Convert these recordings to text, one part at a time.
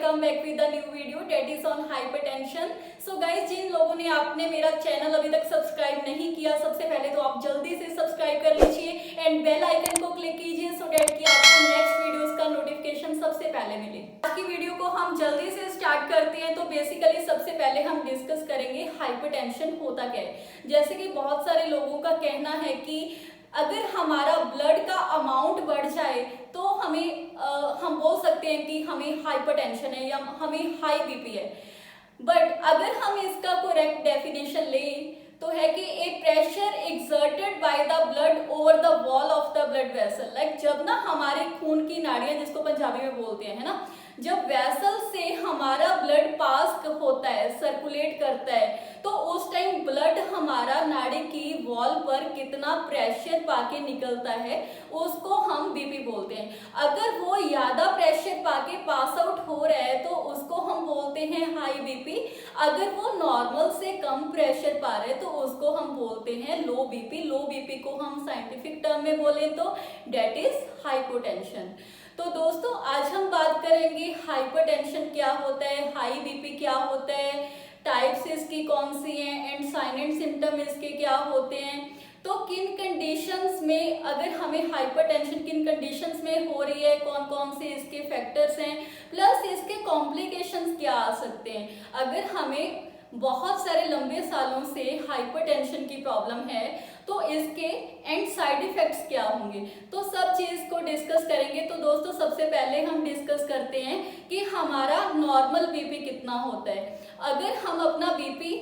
come back with a new video that is on hypertension. So guys, जिन लोगों ने आपने मेरा चैनल अभी तक सब्सक्राइब नहीं किया, सबसे पहले तो आप जल्दी से सब्सक्राइब कर लीजिए एंड बेल आइकन को क्लिक कीजिए सो दैट कि आपको नेक्स्ट वीडियोस का नोटिफिकेशन सबसे पहले मिले। आज की वीडियो को हम जल्दी से स्टार्ट करते हैं। तो बेसिकली सबसे पहले हम डिस्कस करेंगे हाइपरटेंशन होता क्या है। जैसे कि बहुत सारे लोगों का कहना है कि अगर हमारा ब्लड का अमाउंट बढ़ जाए तो हम बोल सकते हैं कि हमें हाइपरटेंशन है या हमें हाई बीपी है। बट अगर हम इसका करेक्ट डेफिनेशन लें तो है कि a pressure exerted by the blood over the wall of the blood vessel. Like जब ना हमारे खून की नाड़ियां, जिसको पंजाबी में बोलते हैं, है ना, जब वेसल से हमारा ब्लड पास होता है, सर्कुलेट करता है, तो उस टाइम ब्लड हमारा नाड़ी की वॉल पर कितना प्रेशर पाके निकलता है उसको हम बीपी बोलते हैं। अगर वो ज्यादा प्रेशर पाके पास आउट हो रहा है तो उसको हम बोलते हैं हाई बीपी। अगर वो नॉर्मल से कम प्रेशर पा रहे तो उसको हम बोलते हैं लो बीपी। लो बीपी को हम साइंटिफिक टर्म में बोले तो डेट इज हाइपोटेंशन। तो दोस्तों आज हम बात करेंगे हाइपरटेंशन क्या होता है, हाई बीपी क्या होता है, टाइप्स इसकी कौन सी हैं एंड साइन एंड सिम्टम इसके क्या होते हैं। तो किन कंडीशंस में अगर हमें हाइपरटेंशन किन कंडीशंस में हो रही है, कौन कौन से इसके फैक्टर्स हैं, प्लस इसके कॉम्प्लिकेशंस क्या आ सकते हैं। अगर हमें बहुत सारे लंबे सालों से हाइपरटेंशन की प्रॉब्लम है तो इसके एंड साइड इफेक्ट्स क्या होंगे, तो सब चीज को डिस्कस करेंगे। तो दोस्तों सबसे पहले हम डिस्कस करते हैं कि हमारा नॉर्मल बीपी कितना होता है। अगर हम अपना बीपी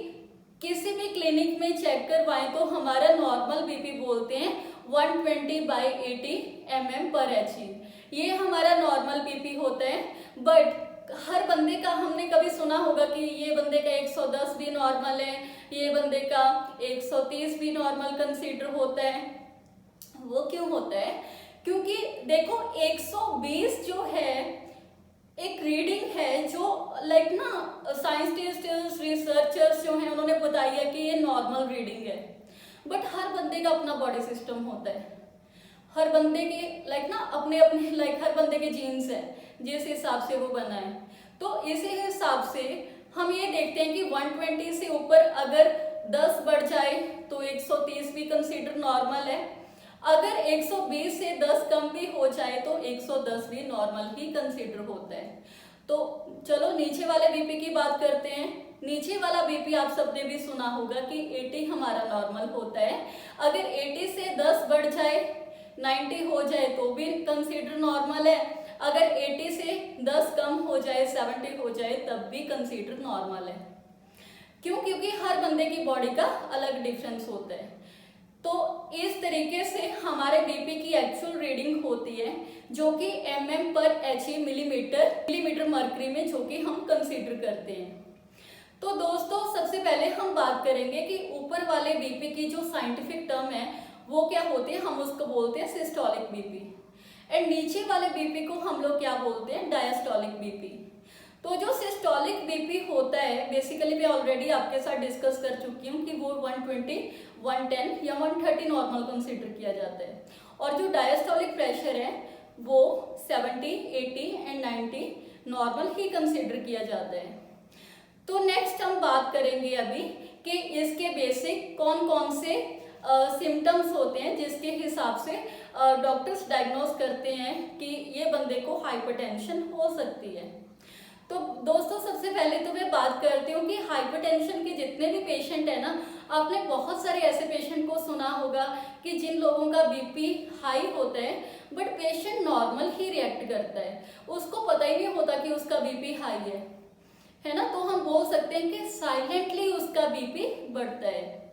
किसी भी क्लिनिक में चेक करवाएं तो हमारा नॉर्मल बीपी बोलते हैं 120/80 mm/Hg। ये हमारा नॉर्मल बीपी होता है। बट हर बंदे का हमने कभी सुना होगा कि ये बंदे का 110 भी नॉर्मल है, ये बंदे का 130 भी नॉर्मल कंसीडर होता है। वो क्यों होता है? क्योंकि देखो 120 जो है एक रीडिंग है जो लाइक ना साइंटिस्ट रिसर्चर्स जो हैं उन्होंने बताई है कि ये नॉर्मल रीडिंग है। बट हर बंदे का अपना बॉडी सिस्टम होता है, हर बंदे के लाइक ना अपने अपने लाइक हर बंदे के जीन्स है जिस हिसाब से वो बना है। तो इसी हिसाब से हम ये देखते हैं कि 120 से ऊपर अगर 10 बढ़ जाए तो 130 भी कंसीडर नॉर्मल है। अगर 120 से 10 कम भी हो जाए तो 110 भी नॉर्मल ही कंसीडर होता है। तो चलो नीचे वाले बीपी की बात करते हैं। नीचे वाला बीपी आप सबने भी सुना होगा कि 80 हमारा नॉर्मल होता है। अगर 80 से 10 बढ़ जाए, 90 हो जाए तो भी कंसीडर नॉर्मल है। अगर 80 से 10 कम हो जाए, 70 हो जाए, तब भी कंसीडर नॉर्मल है। क्यों? क्योंकि हर बंदे की बॉडी का अलग डिफरेंस होता है। तो इस तरीके से हमारे बीपी की एक्चुअल रीडिंग होती है जो कि mm/Hg मिलीमीटर मर्करी में, जो कि हम कंसीडर करते हैं। तो दोस्तों सबसे पहले हम बात करेंगे कि ऊपर वाले बीपी की जो साइंटिफिक टर्म है वो क्या होती है। हम उसको बोलते हैं सिस्टोलिक बीपी एंड नीचे वाले बीपी को हम लोग क्या बोलते हैं, डायस्टोलिक बीपी। तो जो सिस्टोलिक बीपी होता है बेसिकली मैं ऑलरेडी आपके साथ डिस्कस कर चुकी हूँ कि वो 120, 110 या 130 नॉर्मल कंसीडर किया जाता है। और जो डायस्टोलिक प्रेशर है वो 70, 80 एंड 90 नॉर्मल ही कंसीडर किया जाता है। तो नेक्स्ट हम बात करेंगे अभी कि इसके बेसिक कौन कौन से सिम्टम्स होते हैं जिसके हिसाब से डॉक्टर्स डायग्नोज करते हैं कि ये बंदे को हाइपरटेंशन हो सकती है। तो दोस्तों सबसे पहले तो मैं बात करती हूँ कि हाइपरटेंशन के जितने भी पेशेंट है ना, आपने बहुत सारे ऐसे पेशेंट को सुना होगा कि जिन लोगों का बीपी हाई होता है but patient normal he react करता है, उसको पता ही नहीं होता कि उसका बीपी हाई है ना। तो हम बोल सकते हैं कि साइलेंटली उसका बीपी बढ़ता है।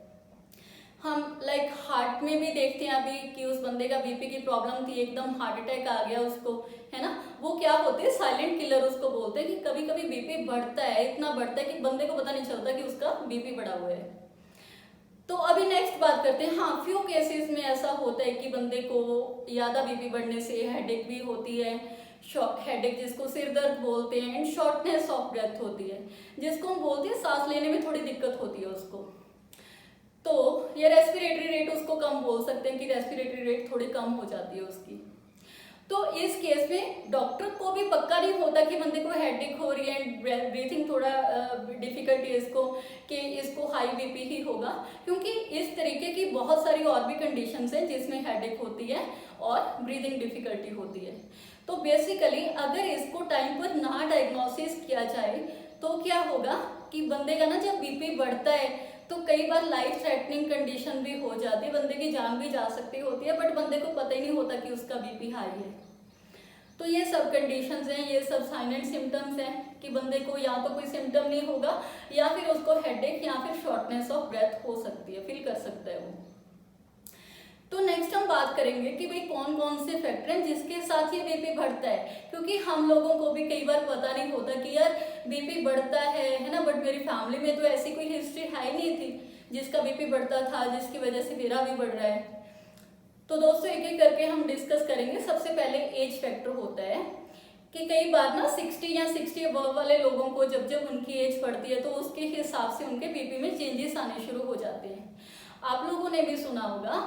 हम लाइक हार्ट में भी देखते हैं अभी कि उस बंदे का बीपी की प्रॉब्लम थी, एकदम हार्ट अटैक आ गया उसको, है ना। वो क्या होते हैं, साइलेंट किलर उसको बोलते हैं कि कभी कभी बीपी बढ़ता है, इतना बढ़ता है कि बंदे को पता नहीं चलता कि उसका बीपी बढ़ा हुआ है। तो अभी नेक्स्ट बात करते हैं। हाँ, फ्यू केसेस में ऐसा होता है कि बंदे को ज्यादा बीपी बढ़ने से हेडेक भी होती है, शॉर्ट हेडेक जिसको सिर दर्द बोलते हैं, एंड शॉर्टनेस ऑफ ब्रेथ होती है जिसको हम बोलते हैं सांस लेने में थोड़ी दिक्कत होती है उसको। तो ये रेस्पिरेटरी रेट उसको कम बोल सकते हैं कि रेस्पिरेटरी रेट थोड़ी कम हो जाती है उसकी। तो इस केस में डॉक्टर को भी पक्का नहीं होता कि बंदे को हेडेक हो रही है एंड ब्रीथिंग थोड़ा डिफिकल्टी है इसको, कि इसको हाई बीपी ही होगा, क्योंकि इस तरीके की बहुत सारी और भी कंडीशंस हैं जिसमें हेडेक होती है और ब्रीदिंग डिफिकल्टी होती है। तो बेसिकली अगर इसको टाइम पर ना डायग्नोसिस किया जाए तो क्या होगा कि बंदे का ना जब बीपी बढ़ता है तो कई बार लाइफ थ्रेटनिंग कंडीशन भी हो जाती है, बंदे की जान भी जा सकती होती है, बट बंदे को पता ही नहीं होता कि उसका बीपी हाई है। तो ये सब कंडीशंस हैं, ये सब साइन एंड सिम्टम्स हैं कि बंदे को या तो कोई सिम्टम नहीं होगा या फिर उसको हेडेक या फिर शॉर्टनेस ऑफ ब्रेथ हो सकती है, फील कर सकता है वो। तो नेक्स्ट हम बात करेंगे कि भाई कौन कौन से फैक्टर हैं जिसके साथ ये बीपी बढ़ता है, क्योंकि हम लोगों को भी कई बार पता नहीं होता कि यार बीपी बढ़ता है ना, बट मेरी फैमिली में तो ऐसी कोई हिस्ट्री है ही नहीं थी जिसका बीपी बढ़ता था, जिसकी वजह से मेरा भी बढ़ रहा है। तो दोस्तों एक एक करके हम डिस्कस करेंगे। सबसे पहले एज फैक्टर होता है कि कई बार ना 60 या 60 अबव वाले लोगों को जब जब उनकी एज बढ़ती है तो उसके हिसाब से उनके बीपी में चेंजेस आने शुरू हो जाते हैं। आप लोगों ने भी सुना होगा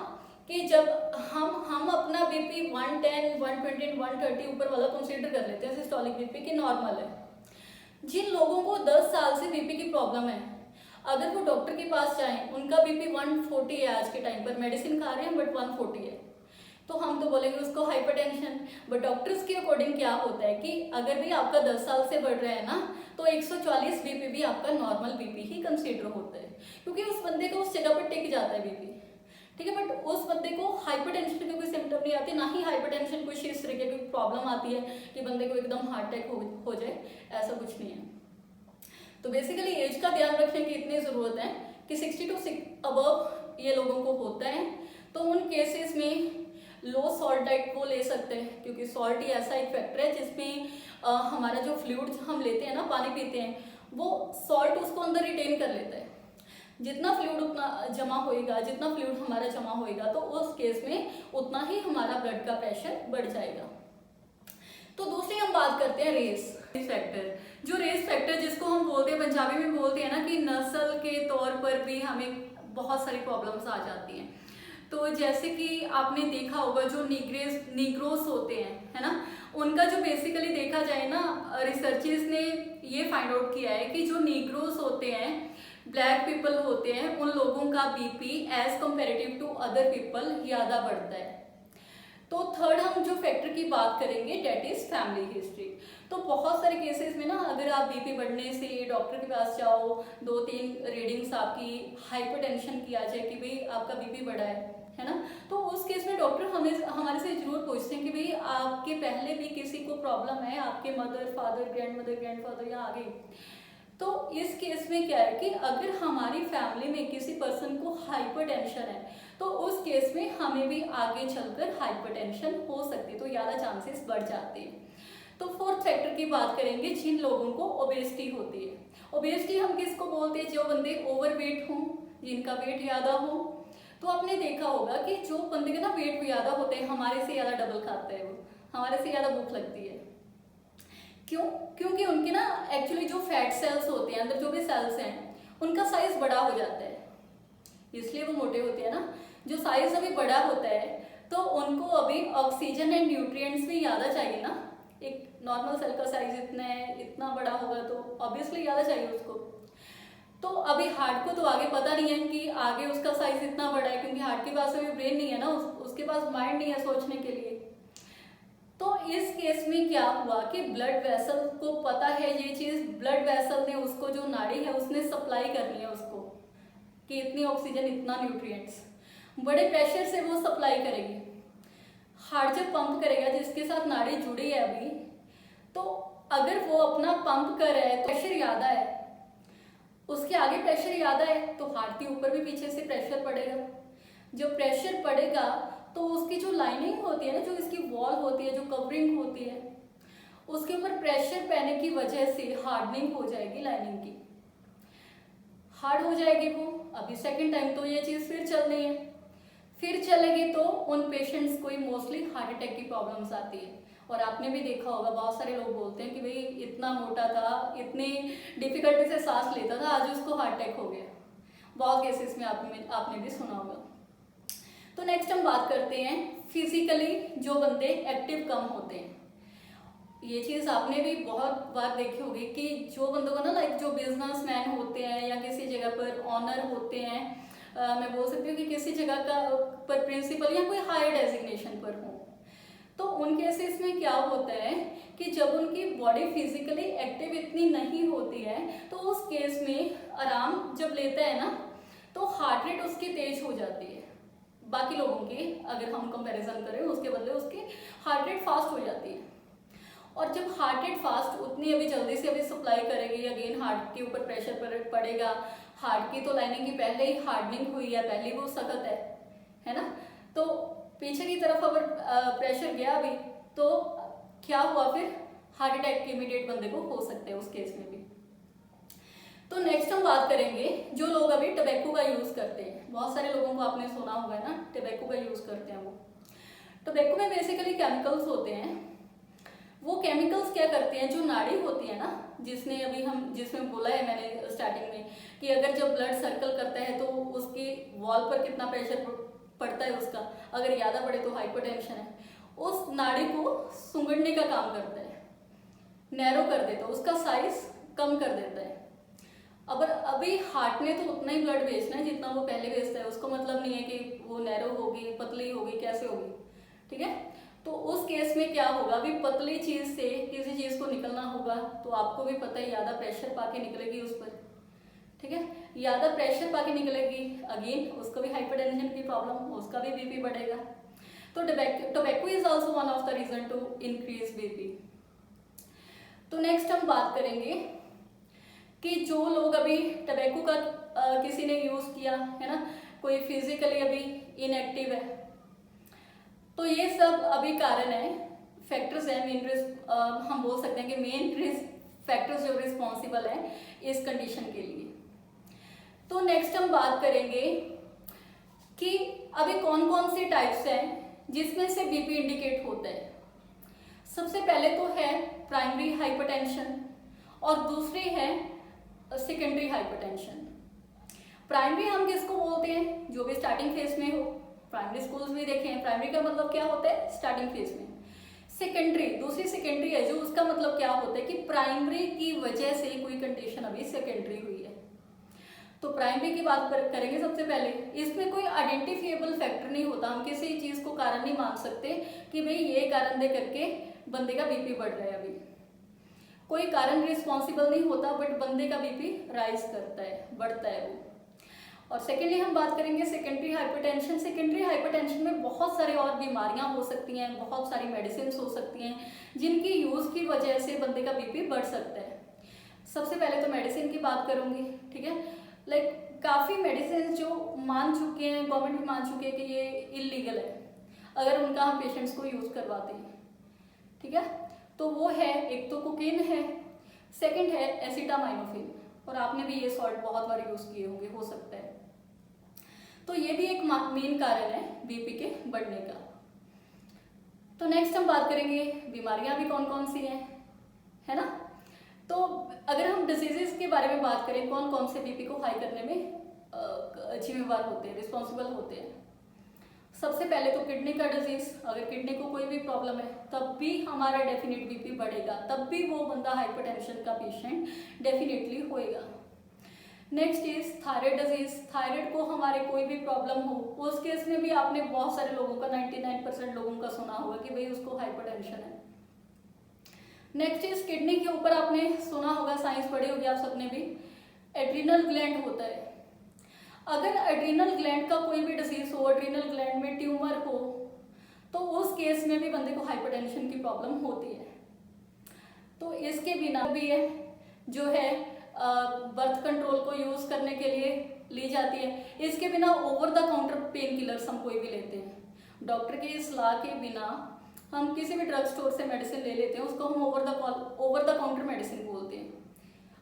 कि जब हम अपना बीपी 110, 120, 130 ऊपर वाला कंसीडर कर लेते हैं सिस्टोलिक बीपी की नॉर्मल है। जिन लोगों को 10 साल से बीपी की प्रॉब्लम है, अगर वो डॉक्टर के पास जाएं, उनका बीपी 140 है आज के टाइम पर, मेडिसिन खा रहे हैं बट 140 है, तो हम तो बोलेंगे उसको हाइपरटेंशन। बट डॉक्टर्स के अकॉर्डिंग क्या होता है कि अगर भी आपका 10 साल से बढ़ रहा है ना तो 140 बीपी भी आपका नॉर्मल बीपी ही कंसीडर होता है, क्योंकि उस बंदे को उस जगह पर टिक जाता है बीपी, ठीक है। बट उस बंदे को हाइपरटेंशन की कोई सिम्टम नहीं आती, ना ही हाइपरटेंशन कुछ इस तरीके की प्रॉब्लम आती है कि बंदे को एकदम हार्ट अटैक हो जाए, ऐसा कुछ नहीं है। तो बेसिकली एज का ध्यान रखने की इतनी ज़रूरत है कि 60 टू अबव ये लोगों को होता है, तो उन केसेस में लो सॉल्ट डाइट वो ले सकते हैं, क्योंकि सॉल्ट ही ऐसा एक फैक्टर है जिसमें हमारा जो फ्लूइड हम लेते हैं ना, पानी पीते हैं, वो सॉल्ट उसको अंदर रिटेन कर लेता है। जितना फ्लूइड उतना जमा होएगा, जितना फ्लूइड हमारा जमा होएगा तो उस केस में उतना ही हमारा ब्लड का प्रेशर बढ़ जाएगा। तो दूसरी हम बात करते हैं रेस फैक्टर। जो रेस फैक्टर जिसको हम बोलते हैं, पंजाबी में बोलते हैं ना कि नस्ल के तौर पर भी हमें बहुत सारी प्रॉब्लम्स आ जाती हैं। तो जैसे कि आपने देखा होगा जो नीग्रोस होते हैं, है ना, उनका जो बेसिकली देखा जाए ना, रिसर्चर्स ने ये फाइंड आउट किया है कि जो नीग्रोस होते हैं, ब्लैक पीपल होते हैं, उन लोगों का BP as comparative to other people ज़्यादा बढ़ता है। तो थर्ड हम जो फैक्टर की बात करेंगे डेट इज फैमिली हिस्ट्री। तो बहुत सारे केसेस में ना अगर आप बीपी बढ़ने से डॉक्टर के पास जाओ, 2-3 रीडिंग्स आपकी हाइपरटेंशन की आ जाए कि भाई आपका बीपी बढ़ा है ना, तो उस केस में डॉक्टर हमारे से जरूर पूछते हैं कि भाई आपके पहले भी किसी को प्रॉब्लम है, आपके मदर फादर ग्रैंडफादर या आगे। तो इस केस में क्या है कि अगर हमारी फैमिली में किसी पर्सन को हाइपरटेंशन है तो उस केस में हमें भी आगे चलकर हाइपरटेंशन हो सकती है, तो ज़्यादा चांसेस बढ़ जाते हैं। तो फोर्थ फैक्टर की बात करेंगे जिन लोगों को ओबेसिटी होती है। ओबेसिटी हम किसको बोलते हैं? जो बंदे ओवरवेट हों, जिनका वेट ज़्यादा हो। तो आपने देखा होगा कि जो बंदे के ना वेट ज़्यादा होते हैं, हमारे से ज़्यादा डबल खाते हैं, वो हमारे से ज़्यादा भूख लगती है। क्यों? क्योंकि उनके ना एक्चुअली जो फैट सेल्स होते हैं, अंदर जो भी सेल्स हैं, उनका साइज बड़ा हो जाता है, इसलिए वो मोटे होते हैं ना। जो साइज अभी बड़ा होता है तो उनको अभी ऑक्सीजन एंड न्यूट्रिएंट्स भी ज़्यादा चाहिए ना। एक नॉर्मल सेल का साइज इतना है, इतना बड़ा होगा तो ऑब्वियसली ज़्यादा चाहिए उसको। तो अभी हार्ट को तो आगे पता नहीं है कि आगे उसका साइज इतना बड़ा है, क्योंकि हार्ट के पास अभी ब्रेन नहीं है ना, उसके पास माइंड नहीं है सोचने के लिए। तो इस केस में क्या हुआ कि ब्लड वेसल को पता है ये चीज़, ब्लड वेसल ने उसको जो नाड़ी है उसने सप्लाई करनी है उसको कि इतनी ऑक्सीजन इतना न्यूट्रिएंट्स, बड़े प्रेशर से वो सप्लाई करेगी। हार्ट जब पंप करेगा, जिसके साथ नाड़ी जुड़ी है अभी, तो अगर वो अपना पंप कर रहा है तो प्रेशर ज़्यादा है, उसके आगे प्रेशर ज़्यादा है तो हार्ट के ऊपर भी पीछे से प्रेशर पड़ेगा। जब प्रेशर पड़ेगा तो उसकी जो लाइनिंग होती है ना, जो इसकी वॉल होती है, जो कवरिंग होती है, उसके ऊपर प्रेशर पैने की वजह से हार्डनिंग हो जाएगी, लाइनिंग की हार्ड हो जाएगी वो। अभी सेकंड टाइम तो ये चीज़ फिर चल रही है, फिर चलेगी तो उन पेशेंट्स को मोस्टली हार्ट अटैक की प्रॉब्लम्स आती है। और आपने भी देखा होगा बहुत सारे लोग बोलते हैं कि भाई इतना मोटा था, इतनी डिफिकल्टी से सांस लेता था, आज उसको हार्ट अटैक हो गया। बहुत केसेस में आपने भी सुना होगा। तो नेक्स्ट हम बात करते हैं फिजिकली जो बंदे एक्टिव कम होते हैं, ये चीज़ आपने भी बहुत बार देखी होगी कि जो बंदों को ना लाइक जो बिजनेसमैन होते हैं या किसी जगह पर ऑनर होते हैं, मैं बोल सकती हूँ कि किसी जगह का पर प्रिंसिपल या कोई हायर डेजिग्नेशन पर हो, तो उन केसेस में क्या होता है कि जब उनकी बॉडी फिजिकली एक्टिव इतनी नहीं होती है तो उस केस में आराम जब लेता है ना तो हार्ट रेट उसकी तेज हो जाती है। बाकी लोगों की अगर हम कंपैरिजन करें उसके बदले उसकी हार्ट रेट फास्ट हो जाती है। और जब हार्ट रेट फास्ट उतनी अभी जल्दी से अभी सप्लाई करेगी, अगेन हार्ट के ऊपर प्रेशर पड़ेगा। हार्ट की तो लाइनिंग की पहले ही हार्डनिंग हुई है, पहले वो सख्त है ना, तो पीछे की तरफ अगर प्रेशर गया अभी तो क्या हुआ, फिर हार्ट अटैक इमीडिएट बंदे को हो सकते हैं उस केस में भी। तो नेक्स्ट हम बात करेंगे जो लोग अभी टबैको का यूज करते हैं। बहुत सारे लोगों को आपने सुना होगा ना टबैको का यूज करते हैं। वो टबैको में बेसिकली केमिकल्स होते हैं। वो केमिकल्स क्या करते हैं, जो नाड़ी होती है ना, जिसमें बोला है मैंने स्टार्टिंग में कि अगर जब ब्लड सर्कल करता है तो उसकी वॉल पर कितना प्रेशर पड़ता है उसका, अगर ज़्यादा पड़े तो हाइपरटेंशन है, उस नाड़ी को सुंगड़ने का काम करता है, नैरो कर देता है, उसका साइज कम कर देता है। अभी हार्ट ने तो उतना ही ब्लड भेजना है जितना वो पहले भेजता है, उसको मतलब नहीं है कि वो नैरो होगी, पतली होगी, कैसे होगी, ठीक है। तो उस केस में क्या होगा, अभी पतली चीज से किसी चीज को निकलना होगा तो आपको भी पता है ज्यादा प्रेशर पाके निकलेगी उस पर, ठीक है, ज्यादा प्रेशर पाके निकलेगी, अगेन उसको भी हाइपरटेंशन की प्रॉब्लम, उसका भी बीपी बढ़ेगा। तो tobacco is also one of the reason to increase BP. तो नेक्स्ट हम बात करेंगे कि जो लोग अभी टबैको का किसी ने यूज किया है ना, कोई फिजिकली अभी इनएक्टिव है, तो ये सब अभी कारण है, फैक्टर्स है, हम बोल सकते हैं कि मेन फैक्टर्स जो रिस्पॉन्सिबल है इस कंडीशन के लिए। तो नेक्स्ट हम बात करेंगे कि अभी कौन कौन से टाइप्स हैं जिसमें से बीपी इंडिकेट होता है। सबसे पहले तो है प्राइमरी हाइपरटेंशन और दूसरी है सेकेंडरी हाइपरटेंशन। प्राइमरी हम किसको बोलते हैं, जो भी स्टार्टिंग फेज में हो, प्राइमरी स्कूल्स भी देखे हैं, प्राइमरी का मतलब क्या होता है, स्टार्टिंग फेज में। सेकेंडरी, दूसरी सेकेंडरी है जो उसका मतलब क्या होता है कि प्राइमरी की वजह से कोई कंडीशन अभी सेकेंडरी हुई है। तो प्राइमरी की बात करेंगे सबसे पहले, इसमें कोई आइडेंटिफिएबल फैक्टर नहीं होता, हम किसी चीज को कारण नहीं मान सकते कि भाई ये कारण दे करके बंदे का बीपी बढ़ रहा है। अभी कोई कारण रिस्पॉन्सिबल नहीं होता, बट बंदे का बीपी राइज करता है, बढ़ता है वो। और सेकेंडली हम बात करेंगे सेकेंडरी हाइपरटेंशन। सेकेंडरी हाइपरटेंशन में बहुत सारे और बीमारियां हो सकती हैं, बहुत सारी मेडिसिन हो सकती हैं जिनकी यूज की वजह से बंदे का बीपी बढ़ सकता है। सबसे पहले तो मेडिसिन की बात करूंगी, ठीक है। लाइक काफ़ी मेडिसिन जो मान चुके हैं, गवर्नमेंट भी मान चुके हैं कि ये इलीगल है अगर उनका हम पेशेंट्स को यूज़ करवाते हैं, ठीक है। तो वो है, एक तो कोकीन है, सेकंड है एसिटामाइनोफेन, और आपने भी ये सॉल्ट बहुत बार यूज़ किए होंगे, हो सकता है। तो ये भी एक मेन कारण है बीपी के बढ़ने का। तो नेक्स्ट हम बात करेंगे बीमारियां भी कौन कौन सी हैं, है ना। तो अगर हम डिजीजेस के बारे में बात करें, कौन कौन से बीपी को हाई करने में जिम्मेवार होते हैं, रिस्पॉन्सिबल होते हैं। सबसे पहले तो किडनी का डिजीज, अगर किडनी को कोई भी प्रॉब्लम है तब भी हमारा डेफिनेट बीपी बढ़ेगा, तब भी वो बंदा हाइपरटेंशन का पेशेंट डेफिनेटली होएगा। Next is thyroid disease. Thyroid को हमारे कोई भी प्रॉब्लम हो, उस केस में भी आपने बहुत सारे लोगों का 99% लोगों का सुना होगा कि भाई उसको हाइपरटेंशन है। नेक्स्ट इज किडनी के ऊपर आपने सुना होगा, साइंस पढ़ी होगी आप सबने भी, एड्रिनल ग्लैंड होता है। अगर एड्रिनल ग्लैंड का कोई भी डिजीज हो, एड्रिनल ग्लैंड में ट्यूमर हो, तो उस केस में भी बंदे को हाइपरटेंशन की प्रॉब्लम होती है। तो इसके बिना भी है जो है बर्थ कंट्रोल को यूज करने के लिए ली जाती है। इसके बिना over the counter pain killers हम कोई भी लेते हैं, डॉक्टर की सलाह के बिना हम किसी भी ड्रग स्टोर से मेडिसिन ले लेते हैं, उसको हम ओवर द काउंटर मेडिसिन बोलते हैं।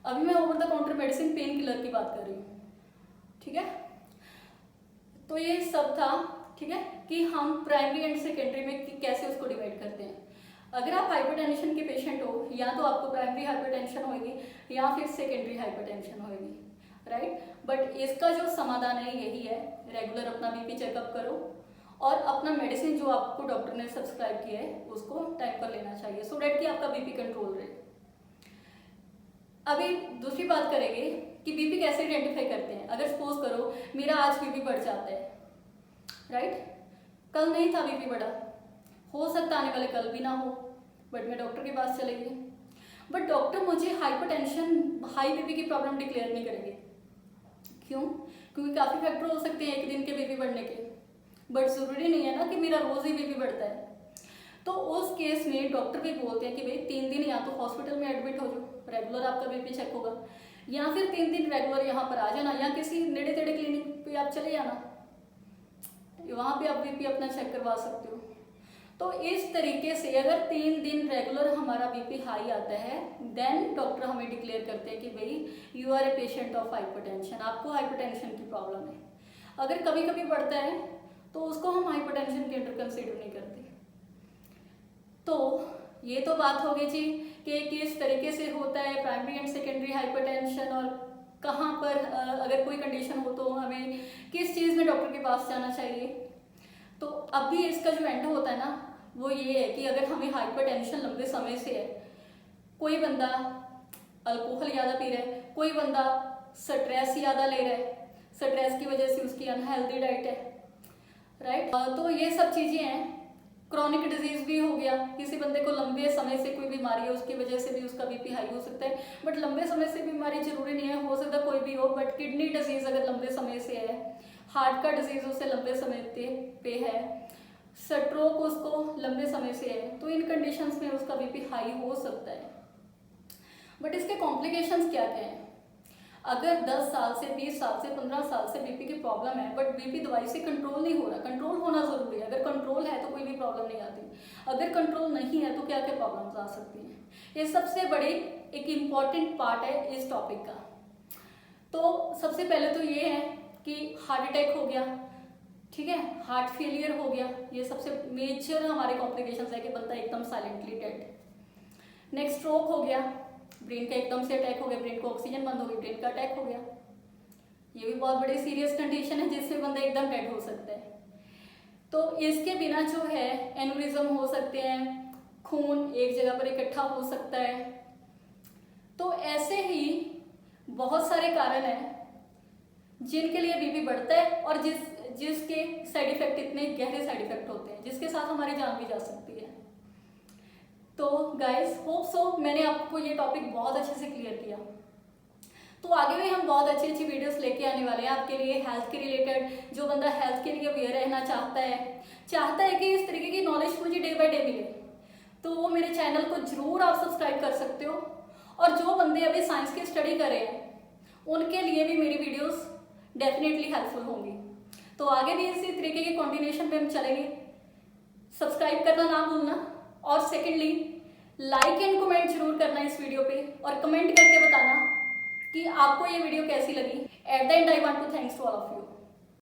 अभी मैं over the counter medicine pain killer की बात कर रही हूँ, ठीक है। तो ये सब था, ठीक है, कि हम प्राइमरी एंड सेकेंडरी में कैसे उसको डिवाइड करते हैं। अगर आप हाइपरटेंशन के पेशेंट हो, या तो आपको प्राइमरी हाइपरटेंशन होगी या फिर सेकेंडरी हाइपरटेंशन होगी, राइट। बट इसका जो समाधान है यही है, रेगुलर अपना बीपी चेकअप करो और अपना मेडिसिन जो आपको डॉक्टर ने सब्सक्राइब किया है उसको टाइम पर लेना चाहिए, सो डैट कि आपका बीपी कंट्रोल रहे। अभी दूसरी बात करेंगे कि बीपी कैसे आइडेंटिफाई करते हैं। अगर सपोज करो मेरा आज बीपी बढ़ जाता है, राइट, कल नहीं था बीपी बढ़ा, हो सकता आने वाले कल भी ना हो, बट मैं डॉक्टर के पास चले गई, बट डॉक्टर मुझे हाइपरटेंशन, हाई बीपी की प्रॉब्लम डिक्लेयर नहीं करेंगे। क्यों? क्योंकि काफ़ी फैक्टर हो सकते हैं एक दिन के बीपी बढ़ने के, बट ज़रूरी नहीं है ना कि मेरा रोज़ ही बीपी बढ़ता है। तो उस केस में डॉक्टर भी बोलते हैं कि भाई 3 दिन या तो हॉस्पिटल में एडमिट हो जाओ, रेगुलर आपका बीपी चेक होगा, या फिर 3 दिन रेगुलर यहाँ पर आ जाना, या किसी नेड़े तेड़े क्लिनिक पे आप चले जाना, वहाँ पे आप बीपी अपना चेक करवा सकते हो। तो इस तरीके से अगर 3 दिन रेगुलर हमारा बीपी हाई आता है, देन डॉक्टर हमें डिक्लेयर करते हैं कि भाई you are a patient of hypertension, आपको हाइपरटेंशन की प्रॉब्लम है। अगर कभी कभी बढ़ता है तो उसको हम हाइपरटेंशन के अंडर कंसीडर नहीं करते। तो ये तो बात होगी जी कि किस तरीके से होता है प्राइमरी एंड सेकेंडरी हाइपरटेंशन, और कहाँ पर अगर कोई कंडीशन हो तो हमें किस चीज़ में डॉक्टर के पास जाना चाहिए। तो अभी इसका जो एंड होता है ना वो ये है कि अगर हमें हाइपरटेंशन लंबे समय से है, कोई बंदा अल्कोहल ज़्यादा पी रहा है, कोई बंदा स्ट्रेस ज़्यादा ले रहा है, स्ट्रेस की वजह से उसकी अनहेल्दी डाइट है, राइट, तो ये सब चीज़ें हैं। क्रॉनिक डिजीज भी हो गया, किसी बंदे को लंबे समय से कोई बीमारी है उसकी वजह से भी उसका बीपी हाई हो सकता है, बट लंबे समय से बीमारी जरूरी नहीं है, हो सकता कोई भी हो, बट किडनी डिजीज अगर लंबे समय से है, हार्ट का डिजीज उससे लंबे समय पे है, स्ट्रोक उसको लंबे समय से है, तो इन कंडीशंस में उसका बीपी हाई हो सकता है। बट इसके कॉम्प्लिकेशंस क्या क्या हैं? अगर 10 साल से 20 साल से 15 साल से बीपी की प्रॉब्लम है, बट बीपी दवाई से कंट्रोल नहीं हो रहा, कंट्रोल होना जरूरी है। अगर कंट्रोल है तो कोई भी प्रॉब्लम नहीं आती, अगर कंट्रोल नहीं है तो क्या क्या प्रॉब्लम्स आ सकती हैं। ये सबसे बड़ी एक इम्पॉर्टेंट पार्ट है इस टॉपिक का। तो सबसे पहले तो ये है कि हार्ट अटैक हो गया, ठीक है, हार्ट फेलियर हो गया, ये सबसे मेजर हमारे कॉम्प्लिकेशंस है कि बंदा एकदम साइलेंटली डेड। नेक्स्ट स्ट्रोक हो गया, ब्रेन का एकदम से अटैक हो गया, ब्रेन को ऑक्सीजन बंद हो गई, ब्रेन का अटैक हो गया, ये भी बहुत बड़ी सीरियस कंडीशन है जिससे बंदा एकदम डेड हो सकता है। तो इसके बिना जो है एन्यूरिज्म हो सकते हैं, खून एक जगह पर इकट्ठा हो सकता है। तो ऐसे ही बहुत सारे कारण हैं जिनके लिए बीपी बढ़ता है और जिसके साइड इफेक्ट इतने गहरे साइड इफेक्ट होते हैं जिसके साथ हमारी जान भी जा सकती है। तो गाइस होप सो मैंने आपको ये टॉपिक बहुत अच्छे से क्लियर किया। तो आगे भी हम बहुत अच्छी अच्छी वीडियोस लेके आने वाले हैं आपके लिए हेल्थ के रिलेटेड। जो बंदा हेल्थ के लिए अवेयर रहना चाहता है कि इस तरीके की नॉलेज मुझे डे बाय डे मिले, तो वो मेरे चैनल को जरूर आप सब्सक्राइब कर सकते हो। और जो बंदे अभी साइंस की स्टडी कर रहे हैं उनके लिए भी मेरी वीडियोस डेफिनेटली हेल्पफुल होंगी। तो आगे भी इसी तरीके के कॉन्टिन्यूएशन पे हम चलेंगे। सब्सक्राइब करना ना भूलना, और सेकेंडली लाइक एंड कमेंट जरूर करना इस वीडियो पे, और कमेंट करके बताना कि आपको ये वीडियो कैसी लगी। At the end I want to thanks to all of you.